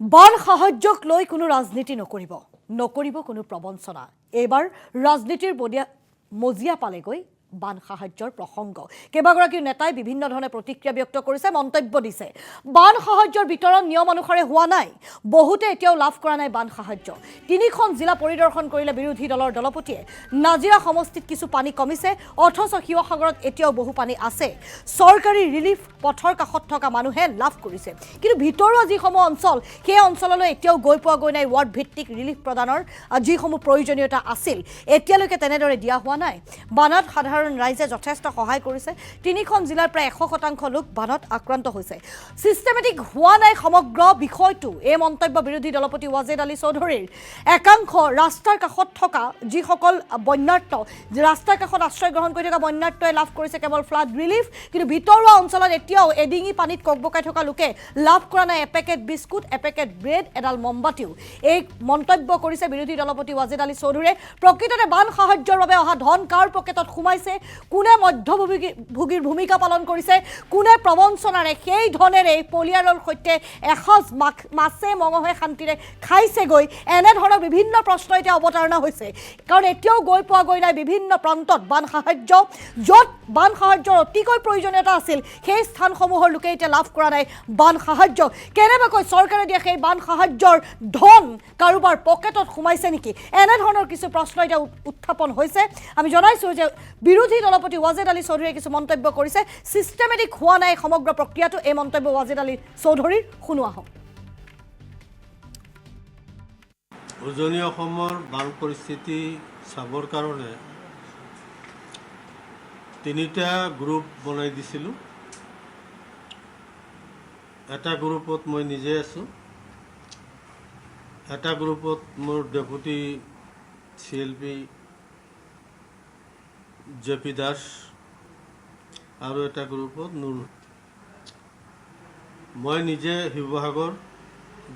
বান সাহায্যক লৈ কোনো ৰাজনীতি নকৰিব কোনো প্ৰবঞ্চনা। এইবাৰ ৰাজনীতিৰ মজিয়া পালেগৈ বান সাহায্যৰ প্ৰসংগ। কেইবাগৰাকী নেতাই বিভিন্ন ধৰণে প্ৰতিক্ৰিয়া ব্যক্ত কৰিছে, মন্তব্য দিছে। বান সাহায্যৰ বিতৰণ নিয়ম অনুসাৰে হোৱা নাই, বহুতে এতিয়াও লাভ কৰা নাই বান সাহায্য। 3খন জিলা পৰিদৰ্শন কৰিলে বিৰোধী দলৰ দলপতিয়ে। নাজিৰা সমষ্টিত কিছু পানী কমিছে, অথচ শিৱসাগৰত এতিয়াও বহু পানী আছে। চৰকাৰী ৰিলিফ পথৰ কাষত থকা মানুহে লাভ কৰিছে, কিন্তু ভিতৰুৱা যিসমূহ অঞ্চল সেই অঞ্চললৈ এতিয়াও গৈ পোৱা নাই ৱাৰ্ড ভিত্তিক ৰিলিফ প্ৰদানৰ যিসমূহ প্ৰয়োজনীয়তা আছিল, এতিয়ালৈকে তেনেদৰে দিয়া হোৱা নাই। বানত সাধাৰণ ৰাইজে যথেষ্ট সহায় কৰিছে। 3খন জিলাৰ প্ৰায় 100% লোক বানত আক্ৰান্ত হৈছে। চিষ্টেমেটিক হোৱা নাই সমগ্ৰ বিষয়টো, এই মন্তব্য বিৰোধী দলপতি ৱাজেদ আলী চৌধুৰীৰ। একাংশ ৰাস্তাৰ কাষত থকা যিসকল বন্যাৰ্ত, ৰাস্তাৰ কাষত আশ্ৰয় গ্ৰহণ কৰি থকা বন্যাৰ্তই লাভ কৰিছে কেৱল ফ্লাড ৰিলিফ, কিন্তু ভিতৰুৱা অঞ্চলত এতিয়াও এডিঙি পানীত ককবকাই থকা লোকে লাভ কৰা নাই এপেকেট বিস্কুট, এপেকেট ব্ৰেড, এডাল মমবাতিও। এই মন্তব্য কৰিছে বিৰোধী দলপতি ৱাজেদ আলী চৌধুৰীয়ে। প্ৰকৃততে বান সাহায্যৰ বাবে অহা ধন কাৰ পকেটত সোমাইছে, কোনে মধ্যভোগীৰ ভূমিকা পালন কৰিছে, কোনে প্ৰবঞ্চনাৰে সেই ধনেৰে পৰিয়ালৰ সৈতে এসাঁজ মাছে মঙহে শান্তিৰে খাইছেগৈ, এনেধৰণৰ বিভিন্ন প্ৰশ্ন এতিয়া অৱতাৰণা হৈছে। কাৰণ এতিয়াও গৈ পোৱা নাই বিভিন্ন প্ৰান্তত বান সাহায্য, য'ত বান সাহায্যৰ অতিকৈ প্ৰয়োজনীয়তা আছিল, সেই স্থানসমূহৰ লোকে এতিয়া লাভ কৰা নাই বান সাহায্য। কেনেবাকৈ চৰকাৰে দিয়া সেই বান সাহায্যৰ ধন কাৰোবাৰ পকেটত সোমাইছে নেকি, এনেধৰণৰ কিছু প্ৰশ্ন এতিয়া উত্থাপন হৈছে। আমি জনাইছোঁ যে বিৰোধী দলপতি ৱাজেদ আলী চৌধুৰীয়ে কিছু মন্তব্য কৰিছে। চিষ্টেমেটিক হোৱা নাই সমগ্ৰ প্ৰক্ৰিয়াটো, এই মন্তব্য ৱাজেদ আলী চৌধুৰীৰ। শুনো আহক। উজনি অসমৰ বান পৰিস্থিতি চাবৰ কাৰণে 3টা গ্ৰুপ বনাই দিছিলোঁ। এটা গ্ৰুপত মই নিজে আছোঁ, এটা গ্ৰুপত মোৰ ডেপুটি CLP JP দাস, আৰু এটা গ্ৰুপত নুৰ। মই নিজে শিৱসাগৰ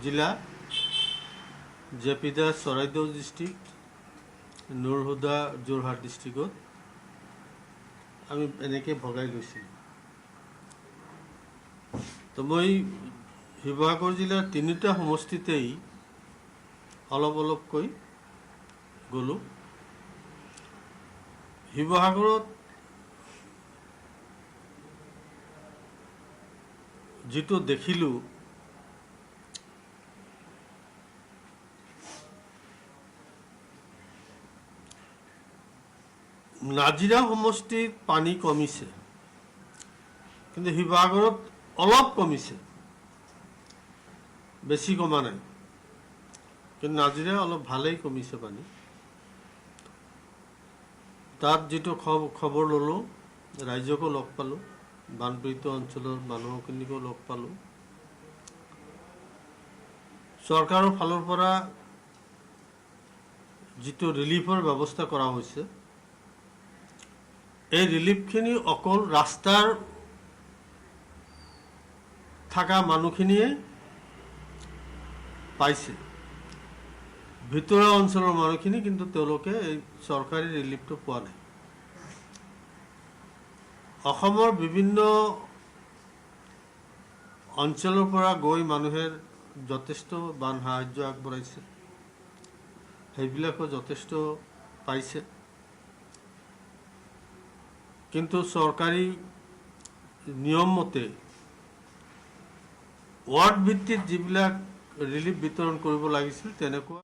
জিলা, JP দাস চৰাইদেউ ডিষ্ট্ৰিক্ট, নুৰ হুদা যোৰহাট ডিষ্ট্ৰিক্টত আমি এনেকৈ ভগাই লৈছিলোঁ। তো মই শিৱসাগৰ জিলাৰ 3টা সমষ্টিতেই অলপকৈ গ'লোঁ। শিৱসাগৰত যিটো দেখিলোঁ, নাজিৰা সমষ্টিত পানী কমিছে, কিন্তু শিৱসাগৰত অলপ কমিছে, বেছি কমা নাই। কিন্তু নাজিৰা অলপ ভালেই কমিছে পানী। তাত যিটো খবৰ ল'লোঁ, ৰাইজকো লগ পালোঁ, বানপীড়িত অঞ্চলৰ মানুহখিনিকো লগ পালোঁ। চৰকাৰৰ ফালৰ পৰা যিটো ৰিলিফৰ ব্যৱস্থা কৰা হৈছে, এই ৰিলিফখিনি অকল ৰাস্তাৰ থকা মানুহখিনিয়ে পাইছে, ভিতৰুৱা অঞ্চলৰ মানুহখিনি কিন্তু তেওঁলোকে এই চৰকাৰী ৰিলিফটো পোৱা নাই। অসমৰ বিভিন্ন অঞ্চলৰ পৰা গৈ মানুহে যথেষ্ট বান সাহায্য আগবঢ়াইছে, সেইবিলাকো যথেষ্ট পাইছে। কিন্তু চৰকাৰী নিয়ম মতে ৱাৰ্ড ভিত্তিত যিবিলাক ৰিলিফ বিতৰণ কৰিব লাগিছিল, তেনেকুৱা